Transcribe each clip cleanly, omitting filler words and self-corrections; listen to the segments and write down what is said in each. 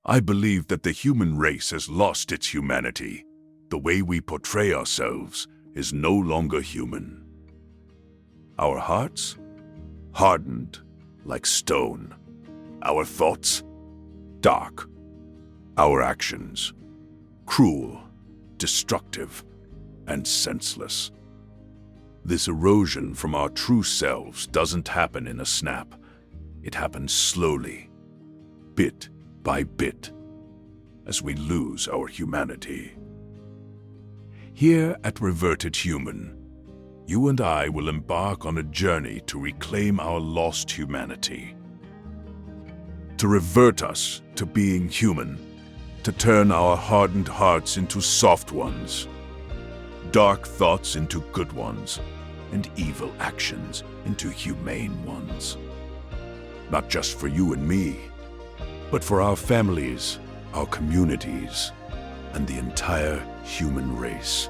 I believe that the human race has lost its humanity. The way we portray ourselves is no longer human. Our hearts? Hardened like stone. Our thoughts? Dark. Our actions? Cruel, destructive, and senseless. This erosion from our true selves doesn't happen in a snap. It happens slowly, bit by bit, as we lose our humanity. Here at Reverted Human, you and I will embark on a journey to reclaim our lost humanity. To revert us to being human, to turn our hardened hearts into soft ones, dark thoughts into good ones, and evil actions into humane ones. Not just for you and me, but for our families, our communities, and the entire human race.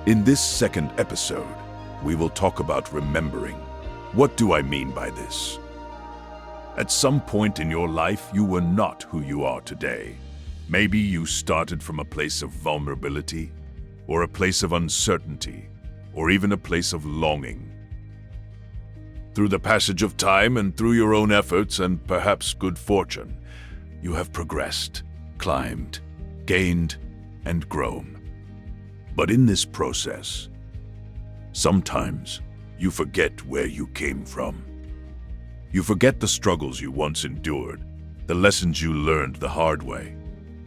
In this second episode, we will talk about remembering. What do I mean by this? At some point in your life, you were not who you are today. Maybe you started from a place of vulnerability, or a place of uncertainty, or even a place of longing. Through the passage of time and through your own efforts and perhaps good fortune, you have progressed, climbed, gained, and grown. But in this process, sometimes you forget where you came from. You forget the struggles you once endured, the lessons you learned the hard way,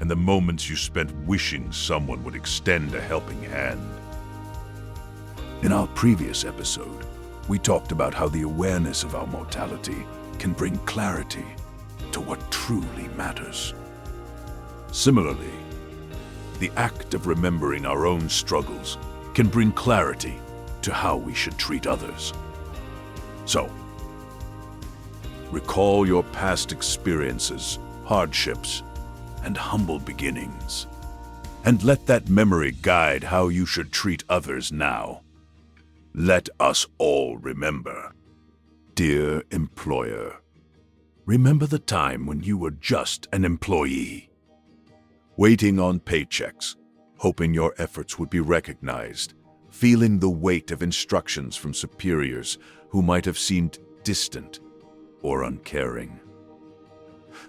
and the moments you spent wishing someone would extend a helping hand. In our previous episode, we talked about how the awareness of our mortality can bring clarity to what truly matters. Similarly, the act of remembering our own struggles can bring clarity to how we should treat others. So, recall your past experiences, hardships, and humble beginnings, and let that memory guide how you should treat others now. Let us all remember. Dear employer, remember the time when you were just an employee, waiting on paychecks, hoping your efforts would be recognized, feeling the weight of instructions from superiors who might have seemed distant or uncaring.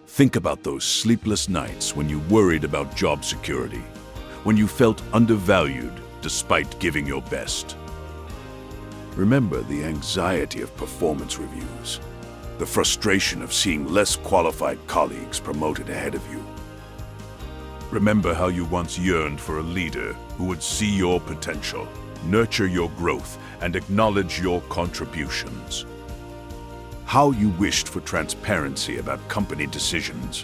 Think about those sleepless nights when you worried about job security, when you felt undervalued despite giving your best. Remember the anxiety of performance reviews, the frustration of seeing less qualified colleagues promoted ahead of you. Remember how you once yearned for a leader who would see your potential, nurture your growth, and acknowledge your contributions. How you wished for transparency about company decisions,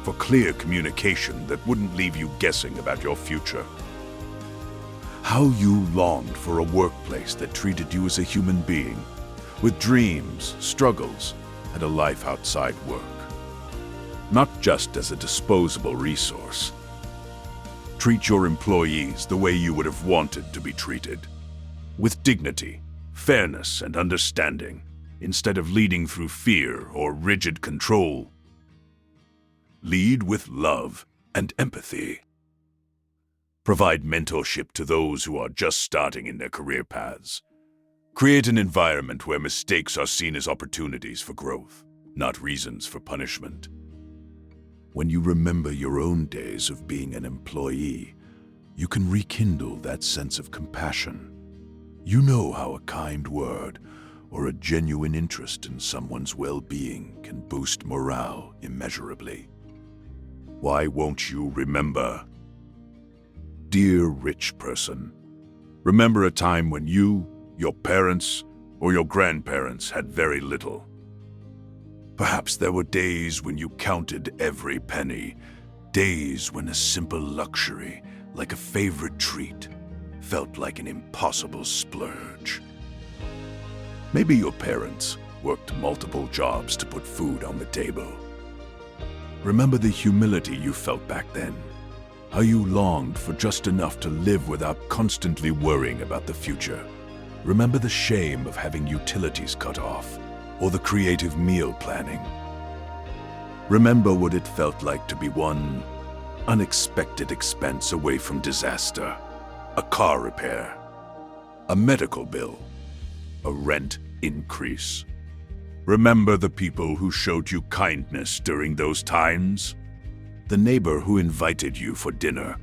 for clear communication that wouldn't leave you guessing about your future. How you longed for a workplace that treated you as a human being, with dreams, struggles, and a life outside work. Not just as a disposable resource. Treat your employees the way you would have wanted to be treated, with dignity, fairness, and understanding, instead of leading through fear or rigid control. Lead with love and empathy. Provide mentorship to those who are just starting in their career paths. Create an environment where mistakes are seen as opportunities for growth, not reasons for punishment. When you remember your own days of being an employee, you can rekindle that sense of compassion. You know how a kind word or a genuine interest in someone's well-being can boost morale immeasurably. Why won't you remember? Dear rich person, remember a time when you, your parents, or your grandparents had very little. Perhaps there were days when you counted every penny, days when a simple luxury, like a favorite treat, felt like an impossible splurge. Maybe your parents worked multiple jobs to put food on the table. Remember the humility you felt back then, how you longed for just enough to live without constantly worrying about the future. Remember the shame of having utilities cut off, or the creative meal planning. Remember what it felt like to be one unexpected expense away from disaster. A car repair, a medical bill, a rent increase. Remember the people who showed you kindness during those times? The neighbor who invited you for dinner.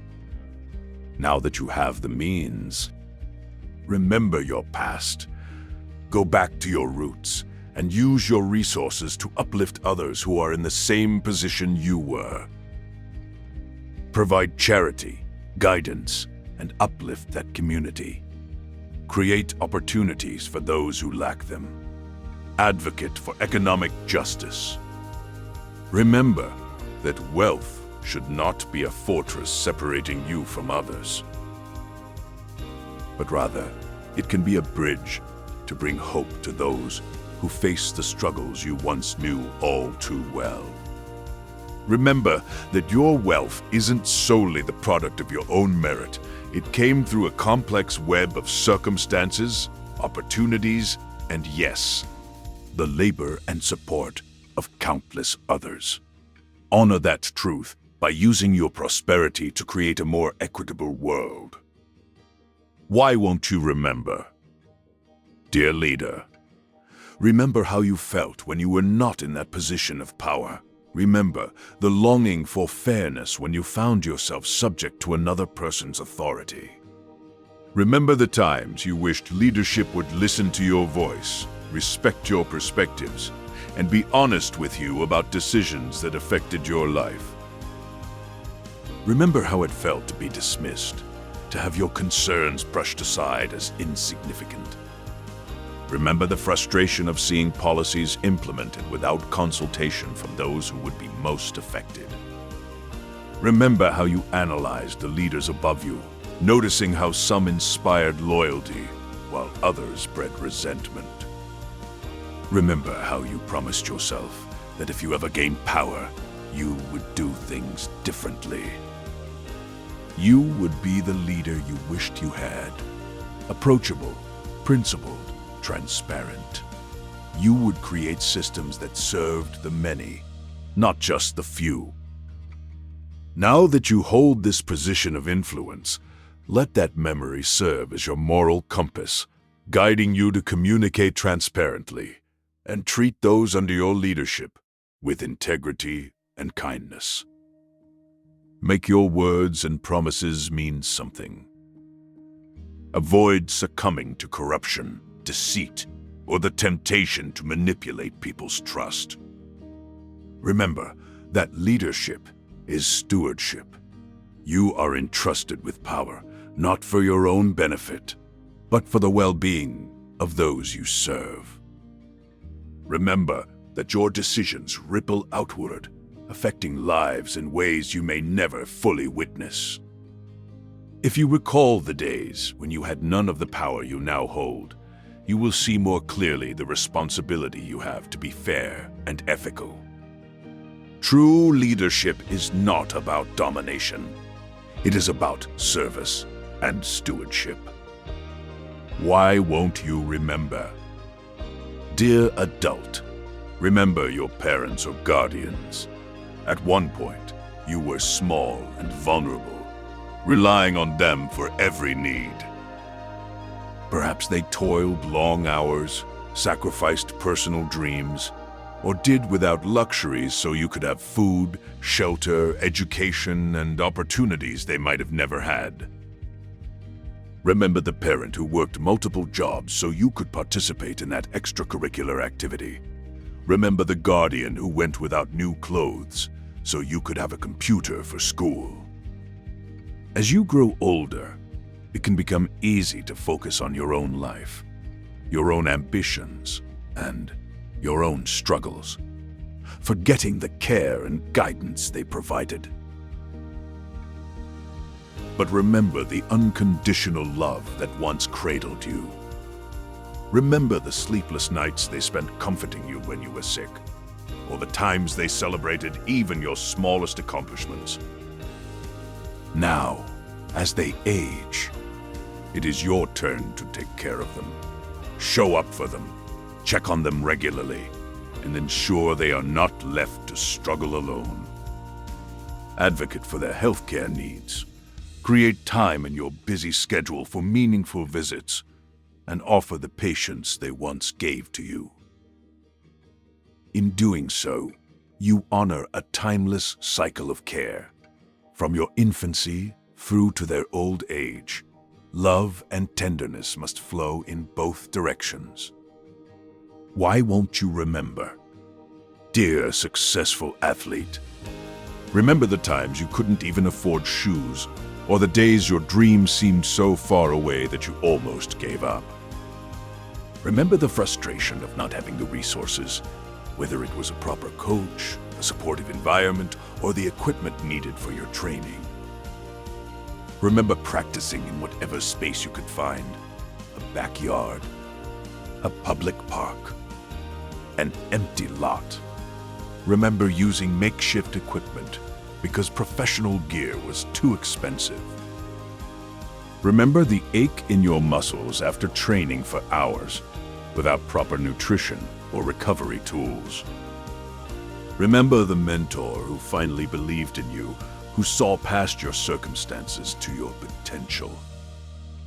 Now that you have the means, remember your past. Go back to your roots and use your resources to uplift others who are in the same position you were. Provide charity, guidance, and uplift that community. Create opportunities for those who lack them. Advocate for economic justice. Remember that wealth should not be a fortress separating you from others, but rather it can be a bridge to bring hope to those who face the struggles you once knew all too well. Remember that your wealth isn't solely the product of your own merit. It came through a complex web of circumstances, opportunities, and yes, the labor and support of countless others. Honor that truth by using your prosperity to create a more equitable world. Why won't you remember? Dear leader, remember how you felt when you were not in that position of power. Remember the longing for fairness when you found yourself subject to another person's authority. Remember the times you wished leadership would listen to your voice, respect your perspectives, and be honest with you about decisions that affected your life. Remember how it felt to be dismissed, to have your concerns brushed aside as insignificant. Remember the frustration of seeing policies implemented without consultation from those who would be most affected. Remember how you analyzed the leaders above you, noticing how some inspired loyalty while others bred resentment. Remember how you promised yourself that if you ever gained power, you would do things differently. You would be the leader you wished you had. Approachable, principled, transparent. You would create systems that served the many, not just the few. Now that you hold this position of influence, let that memory serve as your moral compass, guiding you to communicate transparently and treat those under your leadership with integrity and kindness. Make your words and promises mean something. Avoid succumbing to corruption, deceit, or the temptation to manipulate people's trust. Remember that leadership is stewardship. You are entrusted with power, not for your own benefit, but for the well-being of those you serve. Remember that your decisions ripple outward, affecting lives in ways you may never fully witness. If you recall the days when you had none of the power you now hold, you will see more clearly the responsibility you have to be fair and ethical. True leadership is not about domination. It is about service and stewardship. Why won't you remember? Dear adult, remember your parents or guardians. At one point, you were small and vulnerable, relying on them for every need. Perhaps they toiled long hours, sacrificed personal dreams, or did without luxuries so you could have food, shelter, education, and opportunities they might have never had. Remember the parent who worked multiple jobs so you could participate in that extracurricular activity. Remember the guardian who went without new clothes so you could have a computer for school. As you grow older, it can become easy to focus on your own life, your own ambitions, and your own struggles, forgetting the care and guidance they provided. But remember the unconditional love that once cradled you. Remember the sleepless nights they spent comforting you when you were sick, or the times they celebrated even your smallest accomplishments. Now, as they age, it is your turn to take care of them. Show up for them, check on them regularly, and ensure they are not left to struggle alone. Advocate for their healthcare needs. Create time in your busy schedule for meaningful visits and offer the patience they once gave to you. In doing so, you honor a timeless cycle of care. From your infancy through to their old age, love and tenderness must flow in both directions. Why won't you remember? Dear successful athlete, remember the times you couldn't even afford shoes, or the days your dreams seemed so far away that you almost gave up. Remember the frustration of not having the resources, whether it was a proper coach, a supportive environment, or the equipment needed for your training. Remember practicing in whatever space you could find, a backyard, a public park, an empty lot. Remember using makeshift equipment because professional gear was too expensive. Remember the ache in your muscles after training for hours without proper nutrition or recovery tools. Remember the mentor who finally believed in you, who saw past your circumstances to your potential.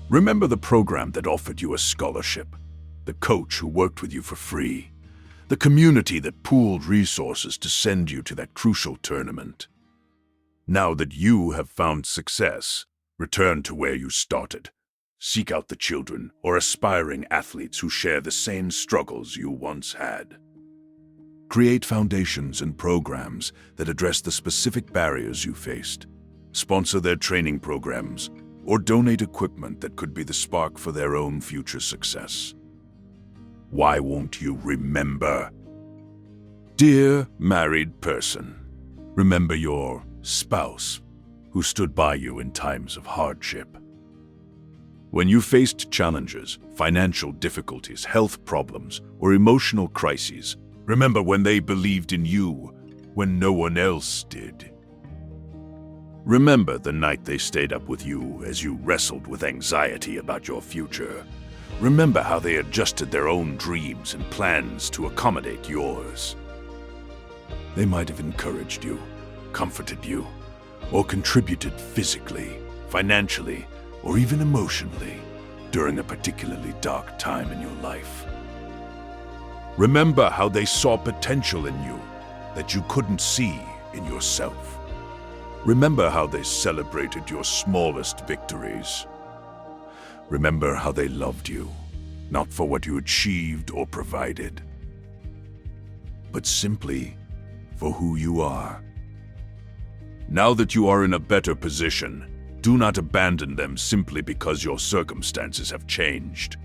Remember the program that offered you a scholarship, the coach who worked with you for free, the community that pooled resources to send you to that crucial tournament. Now that you have found success, return to where you started. Seek out the children or aspiring athletes who share the same struggles you once had. Create foundations and programs that address the specific barriers you faced. Sponsor their training programs or donate equipment that could be the spark for their own future success. Why won't you remember? Dear married person, remember your spouse who stood by you in times of hardship. When you faced challenges, financial difficulties, health problems, or emotional crises, remember when they believed in you when no one else did. Remember the night they stayed up with you as you wrestled with anxiety about your future. Remember how they adjusted their own dreams and plans to accommodate yours. They might have encouraged you, comforted you, or contributed physically, financially, or even emotionally during a particularly dark time in your life. Remember how they saw potential in you that you couldn't see in yourself. Remember how they celebrated your smallest victories. Remember how they loved you, not for what you achieved or provided, but simply for who you are. Now that you are in a better position, do not abandon them simply because your circumstances have changed.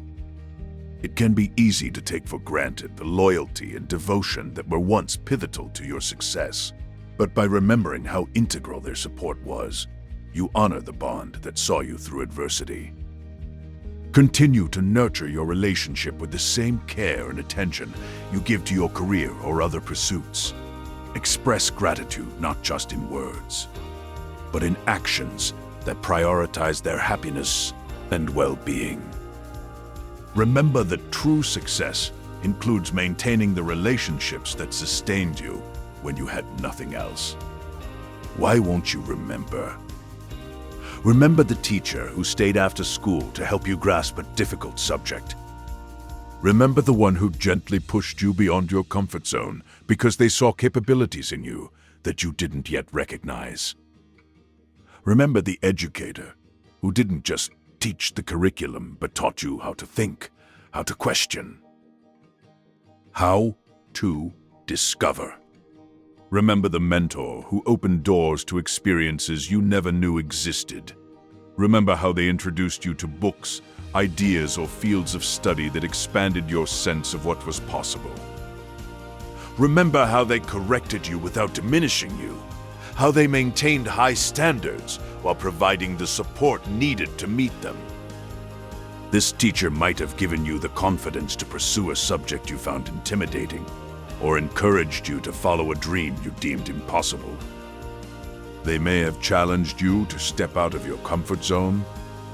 It can be easy to take for granted the loyalty and devotion that were once pivotal to your success, but by remembering how integral their support was, you honor the bond that saw you through adversity. Continue to nurture your relationship with the same care and attention you give to your career or other pursuits. Express gratitude not just in words, but in actions that prioritize their happiness and well-being. Remember that true success includes maintaining the relationships that sustained you when you had nothing else. Why won't you remember? Remember the teacher who stayed after school to help you grasp a difficult subject. Remember the one who gently pushed you beyond your comfort zone because they saw capabilities in you that you didn't yet recognize. Remember the educator who didn't just teach the curriculum but taught you how to think, how to question, how to discover. Remember the mentor who opened doors to experiences you never knew existed. Remember how they introduced you to books, ideas, or fields of study that expanded your sense of what was possible. Remember how they corrected you without diminishing you, how they maintained high standards while providing the support needed to meet them. This teacher might have given you the confidence to pursue a subject you found intimidating, or encouraged you to follow a dream you deemed impossible. They may have challenged you to step out of your comfort zone,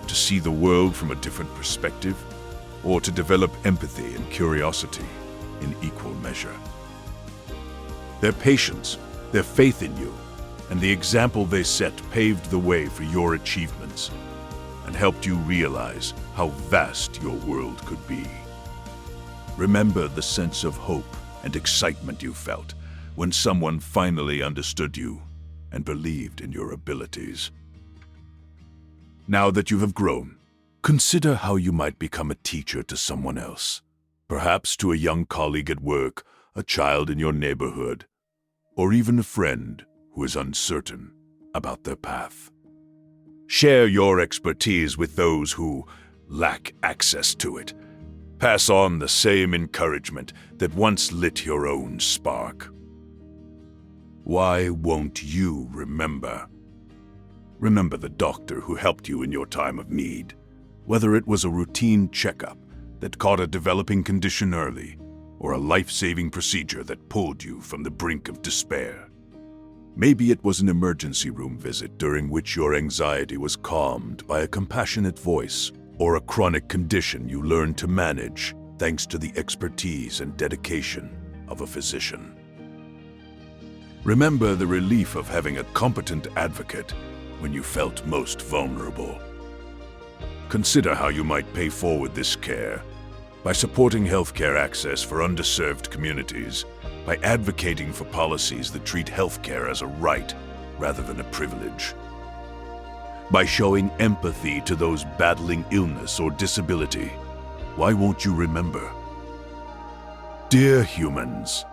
to see the world from a different perspective, or to develop empathy and curiosity in equal measure. Their patience, their faith in you, and the example they set paved the way for your achievements and helped you realize how vast your world could be. Remember the sense of hope and excitement you felt when someone finally understood you and believed in your abilities. Now that you have grown, consider how you might become a teacher to someone else, perhaps to a young colleague at work, a child in your neighborhood, or even a friend who is uncertain about their path. Share your expertise with those who lack access to it. Pass on the same encouragement that once lit your own spark. Why won't you remember? Remember the doctor who helped you in your time of need, whether it was a routine checkup that caught a developing condition early, or a life-saving procedure that pulled you from the brink of despair. Maybe it was an emergency room visit during which your anxiety was calmed by a compassionate voice, or a chronic condition you learned to manage thanks to the expertise and dedication of a physician. Remember the relief of having a competent advocate when you felt most vulnerable. Consider how you might pay forward this care by supporting healthcare access for underserved communities, by advocating for policies that treat healthcare as a right rather than a privilege, by showing empathy to those battling illness or disability. Why won't you remember? Dear humans,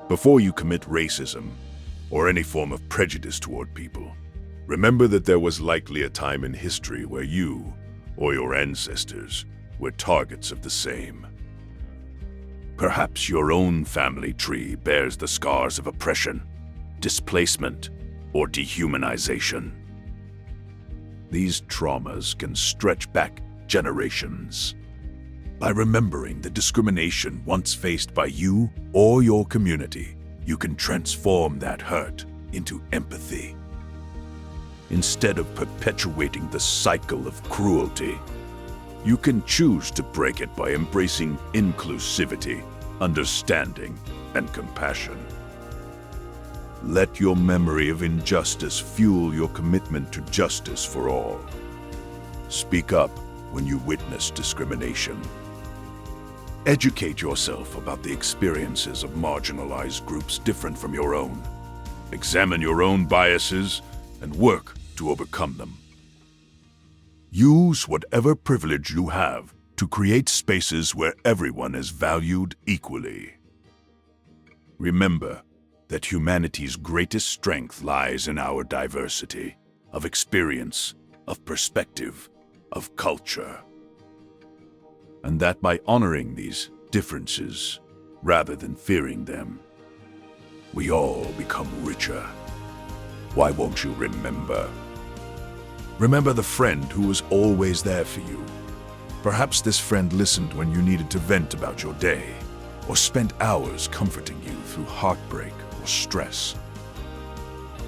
before you commit racism or any form of prejudice toward people, remember that there was likely a time in history where you or your ancestors were targets of the same. Perhaps your own family tree bears the scars of oppression, displacement, or dehumanization. These traumas can stretch back generations. By remembering the discrimination once faced by you or your community, you can transform that hurt into empathy. Instead of perpetuating the cycle of cruelty, you can choose to break it by embracing inclusivity, understanding, and compassion. Let your memory of injustice fuel your commitment to justice for all. Speak up when you witness discrimination. Educate yourself about the experiences of marginalized groups different from your own. Examine your own biases and work to overcome them. Use whatever privilege you have to create spaces where everyone is valued equally. Remember that humanity's greatest strength lies in our diversity of experience, of perspective, of culture. And that by honoring these differences rather than fearing them, we all become richer. Why won't you remember? Remember the friend who was always there for you. Perhaps this friend listened when you needed to vent about your day, or spent hours comforting you through heartbreak or stress.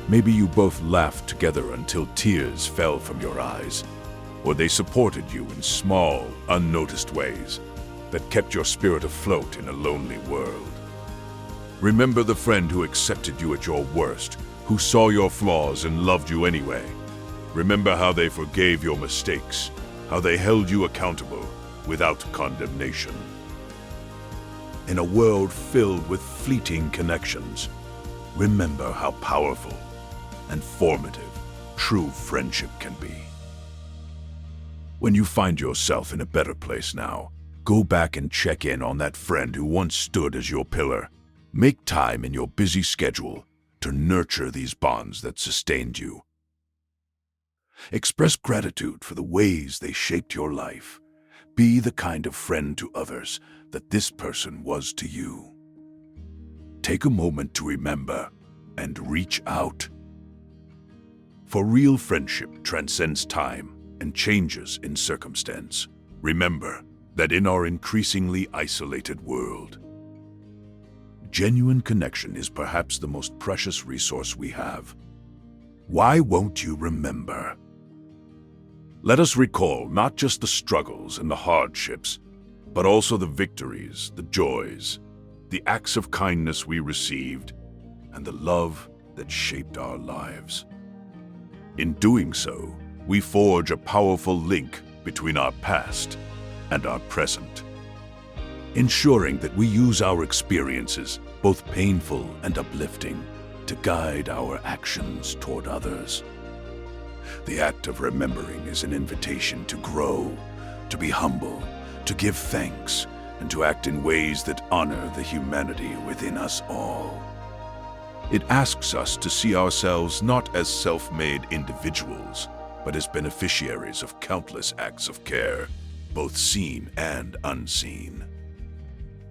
Maybe you both laughed together until tears fell from your eyes, or they supported you in small, unnoticed ways that kept your spirit afloat in a lonely world. Remember the friend who accepted you at your worst, who saw your flaws and loved you anyway. Remember how they forgave your mistakes, how they held you accountable without condemnation. In a world filled with fleeting connections, remember how powerful and formative true friendship can be. When you find yourself in a better place now, go back and check in on that friend who once stood as your pillar. Make time in your busy schedule to nurture these bonds that sustained you. Express gratitude for the ways they shaped your life. Be the kind of friend to others that this person was to you. Take a moment to remember and reach out. For real friendship transcends time and changes in circumstance. Remember that in our increasingly isolated world, genuine connection is perhaps the most precious resource we have. Why won't you remember? Let us recall not just the struggles and the hardships, but also the victories, the joys, the acts of kindness we received, and the love that shaped our lives. In doing so, we forge a powerful link between our past and our present, ensuring that we use our experiences, both painful and uplifting, to guide our actions toward others. The act of remembering is an invitation to grow, to be humble, to give thanks, and to act in ways that honor the humanity within us all. It asks us to see ourselves not as self-made individuals, but as beneficiaries of countless acts of care, both seen and unseen.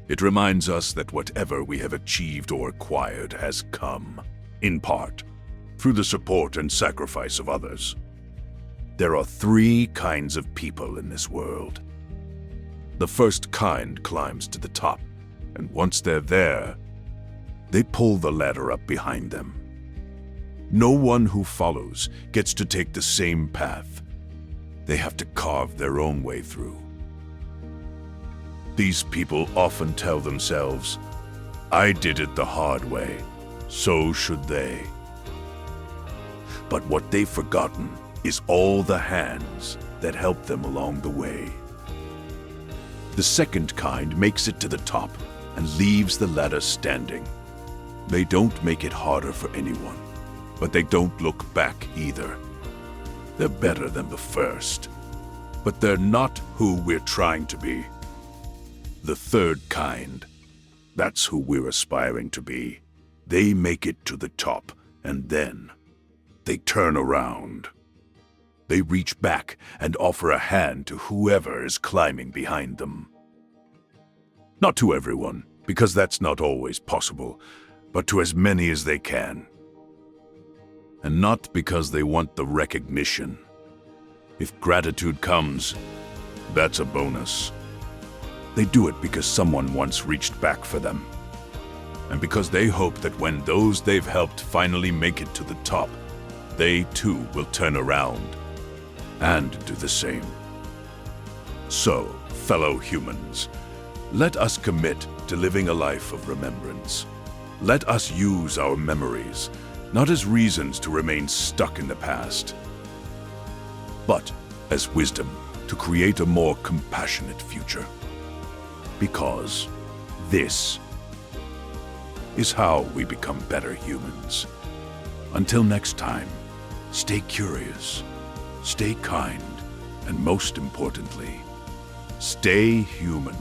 It reminds us that whatever we have achieved or acquired has come, in part, through the support and sacrifice of others. There are three kinds of people in this world. The first kind climbs to the top, and once they're there, they pull the ladder up behind them. No one who follows gets to take the same path. They have to carve their own way through. These people often tell themselves, "I did it the hard way, so should they." But what they've forgotten is all the hands that helped them along the way. The second kind makes it to the top and leaves the ladder standing. They don't make it harder for anyone, but they don't look back either. They're better than the first, but they're not who we're trying to be. The third kind, that's who we're aspiring to be. They make it to the top, and then they turn around. They reach back and offer a hand to whoever is climbing behind them. Not to everyone, because that's not always possible, but to as many as they can. And not because they want the recognition. If gratitude comes, that's a bonus. They do it because someone once reached back for them. And because they hope that when those they've helped finally make it to the top, they too will turn around and do the same. So, fellow humans, let us commit to living a life of remembrance. Let us use our memories, not as reasons to remain stuck in the past, but as wisdom to create a more compassionate future. Because this is how we become better humans. Until next time, stay curious, stay kind, and most importantly, stay human.